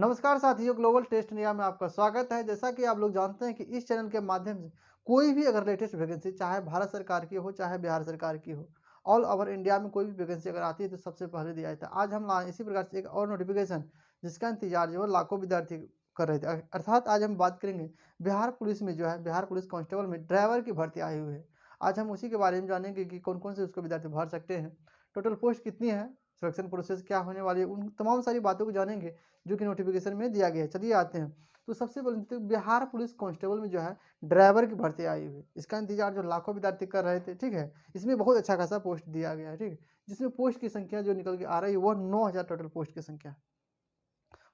नमस्कार साथियों, global test India में आपका स्वागत है। जैसा कि आप लोग जानते हैं कि इस चैनल के माध्यम से कोई भी अगर लेटेस्ट वैकेंसी चाहे भारत सरकार की हो चाहे बिहार सरकार की हो, ऑल ओवर इंडिया में कोई भी वैकेंसी अगर आती है तो सबसे पहले दिया जाता है। आज हम लाए इसी प्रकार से एक और नोटिफिकेशन जिसका इंतजार जो है लाखों विद्यार्थी कर रहे थे। अर्थात आज हम बात करेंगे बिहार पुलिस में, जो है बिहार पुलिस कांस्टेबल में ड्राइवर की भर्ती आई हुई है। आज हम उसी के बारे में जानेंगे कि कौन कौन से उसको विद्यार्थी भर सकते हैं, टोटल पोस्ट कितनी है, सिलेक्शन प्रोसेस क्या होने वाली है, उन तमाम सारी बातों को जानेंगे जो कि नोटिफिकेशन में दिया गया है। चलिए आते हैं। तो सबसे पहले तो बिहार पुलिस कांस्टेबल में जो है ड्राइवर की भर्ती आई हुई है। इसका इंतजार जो लाखों विद्यार्थी कर रहे थे, ठीक है। इसमें बहुत अच्छा खासा पोस्ट दिया गया है, ठीक है। जिसमें पोस्ट की संख्या जो निकल के आ रही है वह 9,000 टोटल पोस्ट की संख्या है।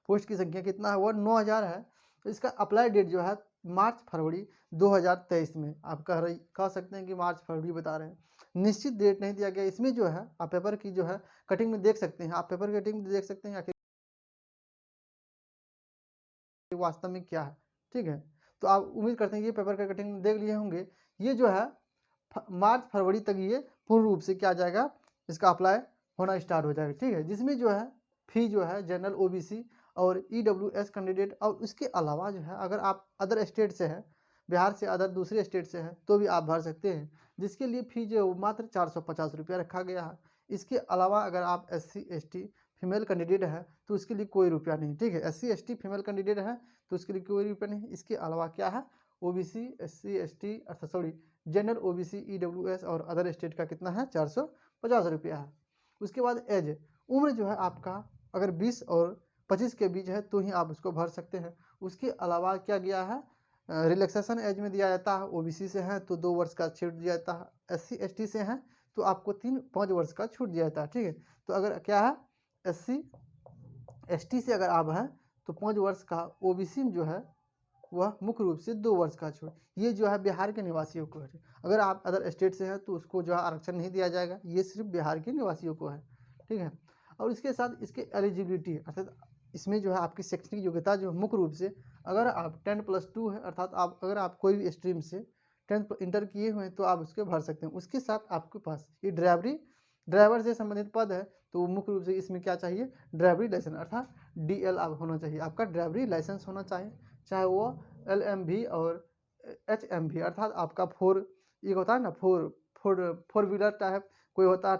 पोस्ट की संख्या कितना है, वह 9,000 है। तो इसका अप्लाई डेट जो है मार्च फरवरी 2023 में। आप कह सकते हैं कि मार्च फरवरी बता रहे हैं, निश्चित डेट नहीं दिया गया। इसमें जो है आप पेपर की जो है कटिंग में देख सकते हैं, आप पेपर की कटिंग में देख सकते हैं वास्तव में क्या है, ठीक है। तो आप उम्मीद करते हैं ये पेपर का कटिंग देख लिए होंगे। ये जो है मार्च फरवरी तक ये पूर्ण रूप से क्या जाएगा, इसका अप्लाई होना स्टार्ट हो जाएगा, ठीक है। जिसमें जो है फी जो है जनरल ओबीसी और ईडब्ल्यूएस कैंडिडेट, और उसके अलावा जो है अगर आप अदर स्टेट से हैं, बिहार से अदर दूसरे स्टेट से हैं तो भी आप भर सकते हैं। जिसके लिए फी जो मात्र 450 रुपया रखा गया है। इसके अलावा अगर आप SC ST फीमेल कैंडिडेट है तो उसके लिए कोई रुपया नहीं, ठीक है। SC ST फीमेल कैंडिडेट है तो उसके लिए कोई रुपया नहीं। इसके अलावा क्या है, ओबीसी SC ST अर्थात सॉरी जनरल ओबीसी ईडब्ल्यूएस और अदर स्टेट का कितना है, 450 रुपया है। उसके बाद एज, उम्र जो है आपका अगर 20 और 25 के बीच है तो ही आप उसको भर सकते हैं। उसके अलावा क्या गया है, रिलैक्सेशन एज में दिया जाता है। ओबीसी से है तो 2 वर्ष का छूट दिया जाता है। SC ST से है तो आपको 5 वर्ष का छूट दिया जाता है, ठीक है। तो अगर क्या है, SC ST से अगर आप हैं तो 5 वर्ष का, ओबीसी में जो है वह मुख्य रूप से 2 वर्ष का छूट। ये जो है बिहार के निवासियों को है। अगर आप अदर स्टेट से हैं तो उसको जो है आरक्षण नहीं दिया जाएगा, ये सिर्फ बिहार के निवासियों को है, ठीक है। और इसके साथ इसके एलिजिबिलिटी अर्थात इसमें जो है आपकी शैक्षणिक योग्यता जो मुख्य रूप से अगर आप 10+2 है, अर्थात आप अगर आप कोई भी स्ट्रीम से 10th इंटर किए हुए हैं तो आप उसके भर सकते हैं। उसके साथ आपके पास ये ड्राइवर से संबंधित पद है तो मुख्य रूप से इसमें क्या चाहिए, ड्राइवरी लाइसेंस अर्थात DL आप होना चाहिए, आपका ड्राइवरी लाइसेंस होना चाहिए। चाहे वो LMV और HMV अर्थात आपका एक होता है ना, फोर व्हीलर टाइप, कोई होता है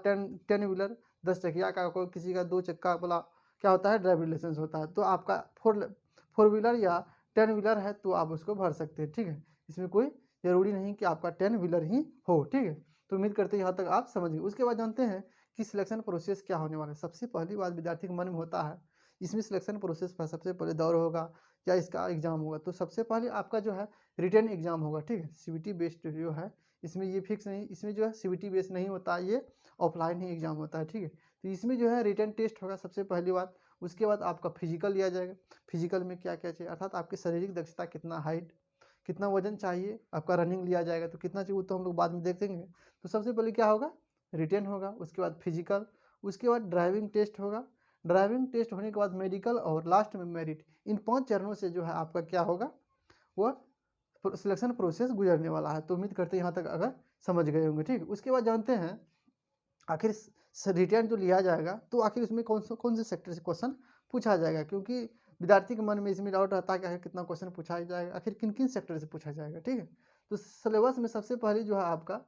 10 व्हीलर 10 चकिया का, कोई किसी का 2 चक्का वाला क्या होता है, ड्राइविंग लाइसेंस होता है। तो आपका फोर व्हीलर या 10 व्हीलर है तो आप उसको भर सकते हैं, ठीक है। इसमें कोई ज़रूरी नहीं कि आपका 10 व्हीलर ही हो, ठीक है। तो उम्मीद करते हैं यहाँ तक आप समझ गए। उसके बाद जानते हैं कि सिलेक्शन प्रोसेस क्या होने वाला है। सबसे पहली बात विद्यार्थी के मन में होता है, इसमें सिलेक्शन प्रोसेस का सबसे पहले दौर होगा या इसका एग्ज़ाम होगा। तो सबसे पहले आपका जो है रिटन एग्ज़ाम होगा, ठीक है। CBT बेस्ड जो है, इसमें ये फिक्स नहीं, इसमें जो है CBT बेस्ड नहीं होता, ये ऑफलाइन ही एग्ज़ाम होता है, ठीक है। तो इसमें जो है रिटन टेस्ट होगा सबसे पहली बात। उसके बाद आपका फिजिकल लिया जाएगा। फिजिकल में क्या क्या चाहिए, अर्थात आपकी शारीरिक दक्षता, कितना हाइट, कितना वजन चाहिए, आपका रनिंग लिया जाएगा तो कितना चाहिए वो तो हम लोग बाद में देख देंगे। तो सबसे पहले क्या होगा, रिटन होगा। उसके बाद फिजिकल, उसके बाद ड्राइविंग टेस्ट होगा। ड्राइविंग टेस्ट होने के बाद मेडिकल और लास्ट में मेरिट। इन 5 चरणों से जो है आपका क्या होगा, वह सिलेक्शन प्रोसेस गुजरने वाला है। तो उम्मीद करते हैं यहाँ तक अगर समझ गए होंगे, ठीक है। उसके बाद जानते हैं आखिर रिटर्न जो लिया जाएगा तो आखिर उसमें कौन से सेक्टर से क्वेश्चन पूछा जाएगा, क्योंकि विद्यार्थी के मन में इसमें डाउट रहता है कि आखिर कितना क्वेश्चन पूछा जाएगा, आखिर किन किन सेक्टर से पूछा जाएगा, ठीक है। तो सिलेबस में सबसे पहले जो है आपका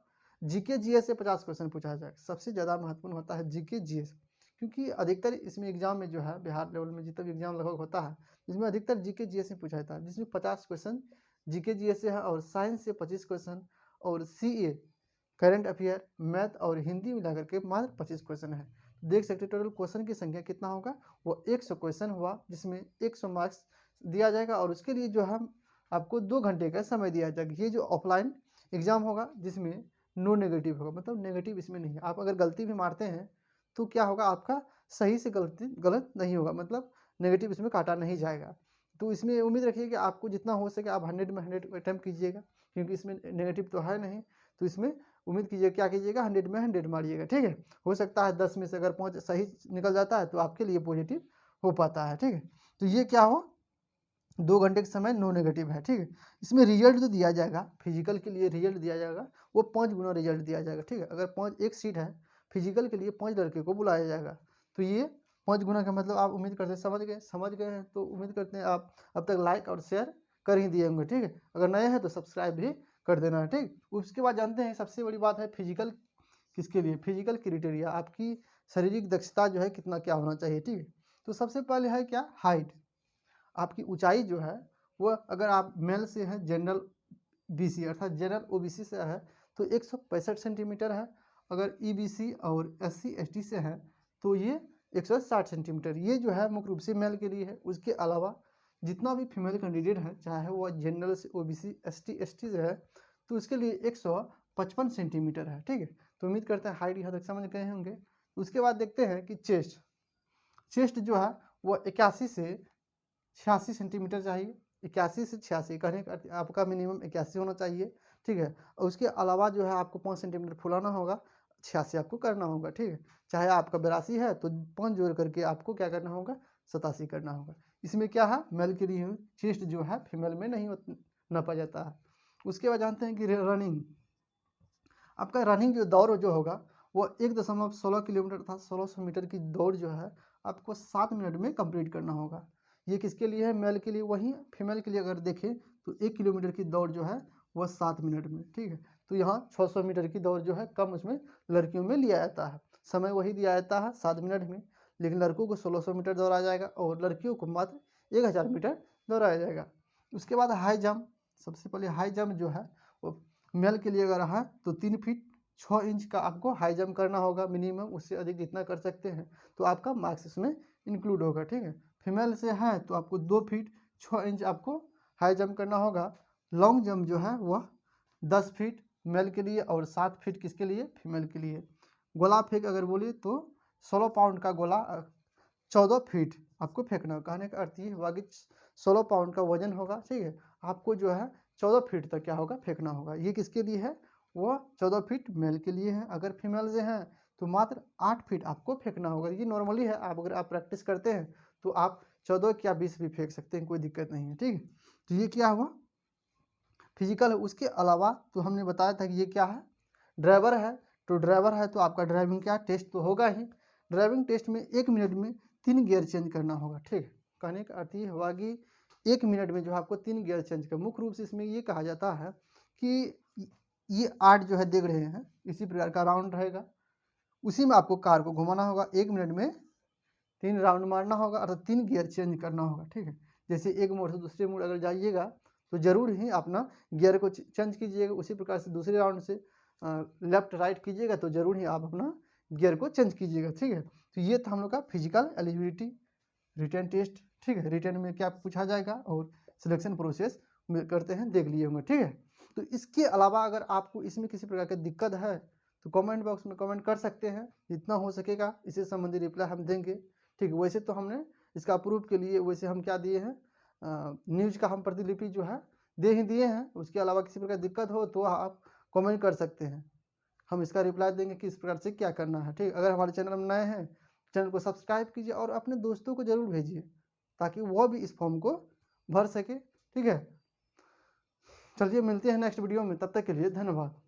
GK GS से 50 क्वेश्चन पूछा जाएगा। सबसे ज़्यादा महत्वपूर्ण होता है GK GS, क्योंकि अधिकतर इसमें एग्जाम में जो है बिहार लेवल में जितना भी एग्जाम लगभग होता है इसमें अधिकतर GK GS में पूछा जाता है, जिसमें 50 क्वेश्चन GK GS से है और साइंस से 25 क्वेश्चन और CA करंट अफेयर, मैथ और हिंदी मिला करके मात्र 25 क्वेश्चन है। देख सकते हैं टोटल क्वेश्चन की संख्या कितना होगा, वो 100 क्वेश्चन हुआ, जिसमें 100 मार्क्स दिया जाएगा। और उसके लिए जो हम आपको 2 घंटे का समय दिया जाएगा। ये जो ऑफलाइन एग्जाम होगा जिसमें नो नेगेटिव होगा, मतलब नेगेटिव इसमें नहीं है। आप अगर गलती भी मारते हैं तो क्या होगा, आपका सही से गलत नहीं होगा, मतलब नेगेटिव इसमें काटा नहीं जाएगा। तो इसमें उम्मीद रखिए कि आपको जितना हो सके आप 100 में 100 अटैम्प्ट कीजिएगा, क्योंकि इसमें नेगेटिव तो है नहीं। तो इसमें उम्मीद कीजिए क्या कीजिएगा, 100 में 100 मारिएगा, ठीक है। हो सकता है 10 में से अगर 5 सही निकल जाता है तो आपके लिए पॉजिटिव हो पाता है, ठीक है। तो ये क्या हो, 2 घंटे के समय नो नेगेटिव है, ठीक है। इसमें रिजल्ट जो दिया जाएगा, फिजिकल के लिए रिजल्ट दिया जाएगा, वो 5 गुना रिजल्ट दिया जाएगा, ठीक है। अगर 5 एक सीट है फिजिकल के लिए 5 लड़के को बुलाया जाएगा तो ये 5 गुना का मतलब आप उम्मीद करते हैं समझ गए हैं, तो उम्मीद करते हैं आप अब तक लाइक और शेयर कर ही दिए होंगे, ठीक है। अगर नए हैं तो सब्सक्राइब भी कर देना है, ठीक। उसके बाद जानते हैं सबसे बड़ी बात है फिजिकल, किसके लिए, फिजिकल क्राइटेरिया, आपकी शारीरिक दक्षता जो है कितना क्या होना चाहिए, ठीक है। तो सबसे पहले है क्या, हाइट, आपकी ऊंचाई जो है वह, अगर आप मेल से हैं जनरल बीसी अर्थात जनरल ओबीसी से है तो 165 सेंटीमीटर है। अगर ईबीसी और एससी एसटी से है तो ये 160 सेंटीमीटर, ये जो है मुख्य रूप से मेल के लिए है। उसके अलावा जितना भी फीमेल कैंडिडेट है, चाहे वो जनरल से ओबीसी एसटी एसटी से है, तो उसके लिए 155 सेंटीमीटर है, ठीक है। तो उम्मीद करते हैं हाइट यहाँ तक समझ गए होंगे। उसके बाद देखते हैं कि चेस्ट जो है वो 81 से 86 सेंटीमीटर चाहिए। 81 से 86 कहने का अर्थ आपका मिनिमम 81 होना चाहिए, ठीक है। और उसके अलावा जो है आपको 5 सेंटीमीटर फुलाना होगा, 86 आपको करना होगा, ठीक है। चाहे आपका 82 है तो 5 जोड़ करके आपको क्या करना होगा, 87 करना होगा। इसमें क्या है, मेल के लिए चेस्ट जो है फीमेल में नहीं नापा जाता है। उसके बाद जानते हैं कि रनिंग, आपका रनिंग जो दौड़ जो होगा वो 1.16 किलोमीटर था, 1600 मीटर की दौड़ जो है आपको 7 मिनट में कंप्लीट करना होगा। ये किसके लिए है, मेल के लिए। वहीं फीमेल के लिए अगर देखें तो 1 किलोमीटर की दौड़ जो है वह 7 मिनट में, ठीक है। तो यहाँ 600 मीटर की दौड़ जो है कम उसमें लड़कियों में लिया जाता है, समय वही दिया जाता है 7 मिनट में, लेकिन लड़कों को 1600 मीटर दौड़ाया जाएगा और लड़कियों को मात्र 1000 मीटर दौड़ाया जाएगा। उसके बाद हाई जंप, सबसे पहले हाई जंप जो है वो मेल के लिए अगर है तो 3 फीट 6 इंच का आपको हाई जंप करना होगा मिनिमम, उससे अधिक जितना कर सकते हैं तो आपका मार्क्स इसमें इंक्लूड होगा, ठीक है। फीमेल से है तो आपको 2 फीट 6 इंच आपको हाई जंप करना होगा। लॉन्ग जंप जो है वह 10 फीट मेल के लिए और 7 फीट किसके लिए, फीमेल के लिए। गोला फेंक अगर बोलिए तो 16 पाउंड का गोला 14 फीट आपको फेंकना होगा। कहने का अर्थ ये हुआ कि 16 पाउंड का वजन होगा, ठीक है। आपको जो है 14 फीट तक क्या होगा, फेंकना होगा। ये किसके लिए है, वह 14 फीट मेल के लिए है। अगर फीमेल से हैं तो मात्र 8 फीट आपको फेंकना होगा। ये नॉर्मली है, आप अगर आप प्रैक्टिस करते हैं तो आप 14 या 20 भी फेंक सकते हैं, कोई दिक्कत नहीं है, ठीक है। तो ये क्या हुआ, फिजिकल है। उसके अलावा तो हमने बताया था कि ये क्या है, ड्राइवर है। तो ड्राइवर है तो आपका ड्राइविंग क्या टेस्ट तो होगा ही। ड्राइविंग टेस्ट में 1 मिनट में 3 गियर चेंज करना होगा, ठीक है। कहने का अर्थ ये हुआ कि 1 मिनट में जो है आपको 3 गियर चेंज कर, मुख्य रूप से इसमें ये कहा जाता है कि ये 8 जो है देख रहे हैं इसी प्रकार का राउंड रहेगा, उसी में आपको कार को घुमाना होगा। 1 मिनट में 3 राउंड मारना होगा अर्थात 3 गियर चेंज करना होगा, ठीक है। जैसे एक मोड़ से दूसरे मोड़ अगर जाइएगा तो जरूर ही अपना गियर को चेंज कीजिएगा, उसी प्रकार से दूसरे राउंड से लेफ्ट राइट कीजिएगा तो जरूर ही आप अपना गियर को चेंज कीजिएगा, ठीक है। तो ये था हम लोग का फिजिकल एलिजिबिलिटी रिटर्न टेस्ट, ठीक है। रिटर्न में क्या पूछा जाएगा और सिलेक्शन प्रोसेस करते हैं, देख लिए होंगे, ठीक है। तो इसके अलावा अगर आपको इसमें किसी प्रकार की दिक्कत है तो कमेंट बॉक्स में कमेंट कर सकते हैं, जितना हो सकेगा इससे संबंधित रिप्लाई हम देंगे, ठीक है। वैसे तो हमने इसका प्रूफ के लिए वैसे हम क्या दिए हैं, न्यूज का हम प्रतिलिपि जो है दे ही दिए हैं। उसके अलावा किसी प्रकार दिक्कत हो तो आप कमेंट कर सकते हैं, हम इसका रिप्लाई देंगे कि इस प्रकार से क्या करना है, ठीक। अगर हमारे चैनल में नए हैं, चैनल को सब्सक्राइब कीजिए और अपने दोस्तों को जरूर भेजिए ताकि वह भी इस फॉर्म को भर सके, ठीक है। चलिए मिलते हैं नेक्स्ट वीडियो में, तब तक के लिए धन्यवाद।